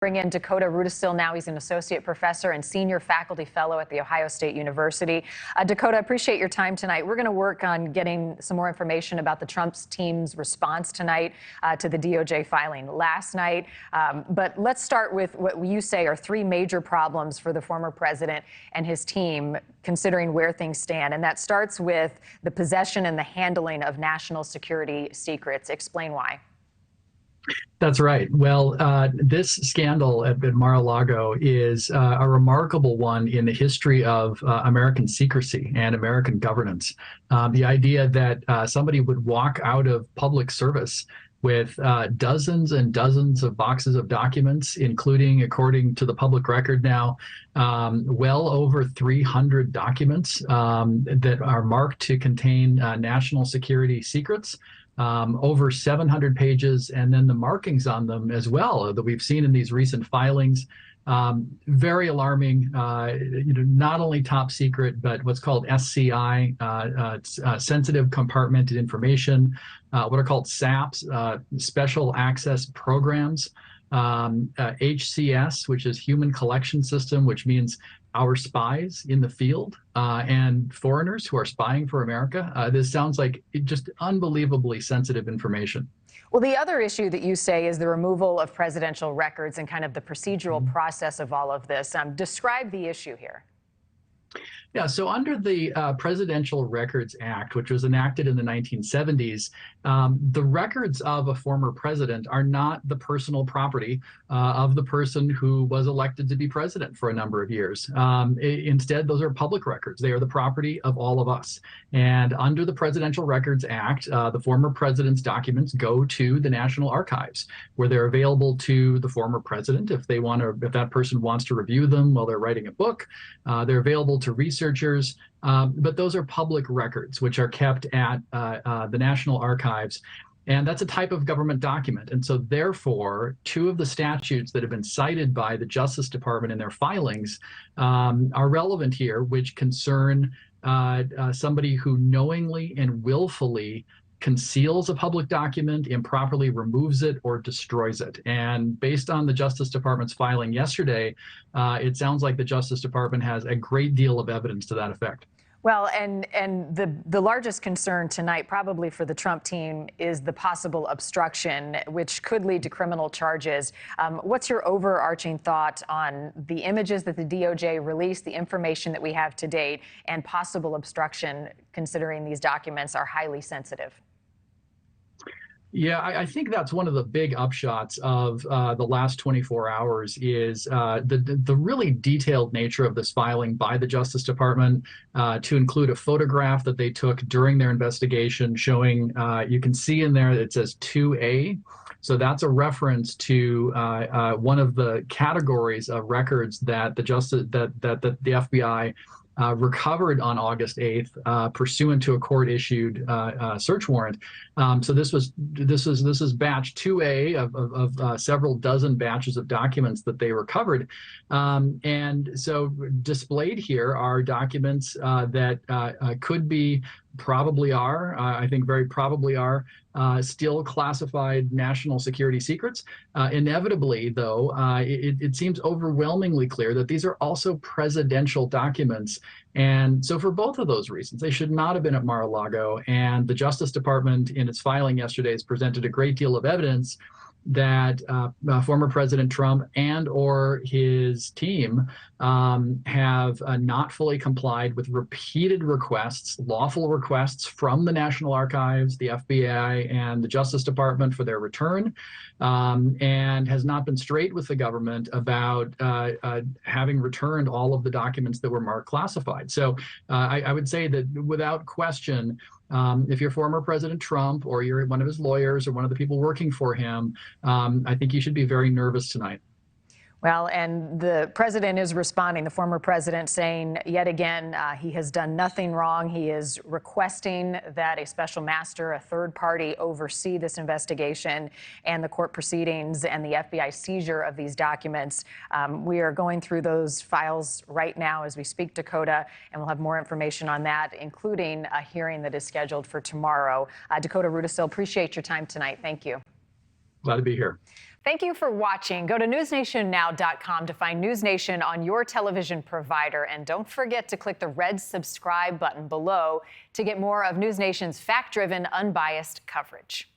Bring in Dakota Rudesill now. He's an associate professor and senior faculty fellow at The Ohio State University. Dakota, I appreciate your time tonight. We're going to work on getting some more information about the Trump's team's response tonight to the DOJ filing last night. But let's start with what you say are three major problems for the former president and his team, considering where things stand. And that starts with the possession and the handling of national security secrets. Explain why. That's right. Well, this scandal at Mar-a-Lago is a remarkable one in the history of American secrecy and American governance. The idea that somebody would walk out of public service with dozens and dozens of boxes of documents, including, according to the public record now, well over 300 documents that are marked to contain national security secrets. Over 700 pages, and then the markings on them as well that we've seen in these recent filings. Very alarming, not only top secret, but what's called SCI, sensitive compartmented information, what are called SAPs, special access programs, HCS, which is human collection system, which means our spies in the field and foreigners who are spying for America. This sounds like just unbelievably sensitive information. Well, the other issue that you say is the removal of presidential records and kind of the procedural process of all of this. Describe the issue here. Yeah, so under the Presidential Records Act, which was enacted in the 1970s, the records of a former president are not the personal property of the person who was elected to be president for a number of years. Instead, those are public records. They are the property of all of us. And under the Presidential Records Act, the former president's documents go to the National Archives, where they're available to the former president if they want to, if that person wants to review them while they're writing a book. They're available to researchers, but those are public records, which are kept at the National Archives. And that's a type of government document. And so therefore, two of the statutes that have been cited by the Justice Department in their filings are relevant here, which concern somebody who knowingly and willfully conceals a public document, improperly removes it, or destroys it. And based on the Justice Department's filing yesterday, it sounds like the Justice Department has a great deal of evidence to that effect. Well, and the largest concern tonight, probably for the Trump team, is the possible obstruction, which could lead to criminal charges. What's your overarching thought on the images that the DOJ released, the information that we have to date, and possible obstruction, considering these documents are highly sensitive? Yeah, I think that's one of the big upshots of the last 24 hours is the really detailed nature of this filing by the Justice Department, to include a photograph that they took during their investigation showing, you can see in there that it says 2A. So that's a reference to one of the categories of records that the FBI recovered on August 8th, pursuant to a court-issued search warrant. So this is batch 2A of several dozen batches of documents that they recovered. And so displayed here are documents that could be, probably are, I think very probably are, still classified national security secrets. Inevitably, though, it seems overwhelmingly clear that these are also presidential documents. And so for both of those reasons, they should not have been at Mar-a-Lago. And the Justice Department, in its filing yesterday, has presented a great deal of evidence that former President Trump and or his team have not fully complied with repeated requests, lawful requests from the National Archives, the FBI, and the Justice Department for their return, and has not been straight with the government about having returned all of the documents that were marked classified. So I would say that without question, if you're former President Trump or you're one of his lawyers or one of the people working for him, I think you should be very nervous tonight. Well, and the president is responding, the former president, saying yet again he has done nothing wrong. He is requesting that a special master, a third party, oversee this investigation and the court proceedings and the FBI seizure of these documents. We are going through those files right now as we speak, Dakota, and we'll have more information on that, including a hearing that is scheduled for tomorrow. Dakota Rudesill, appreciate your time tonight. Thank you. Glad to be here. Thank you for watching. Go to newsnationnow.com to find News Nation on your television provider. And don't forget to click the red subscribe button below to get more of News Nation's fact-driven, unbiased coverage.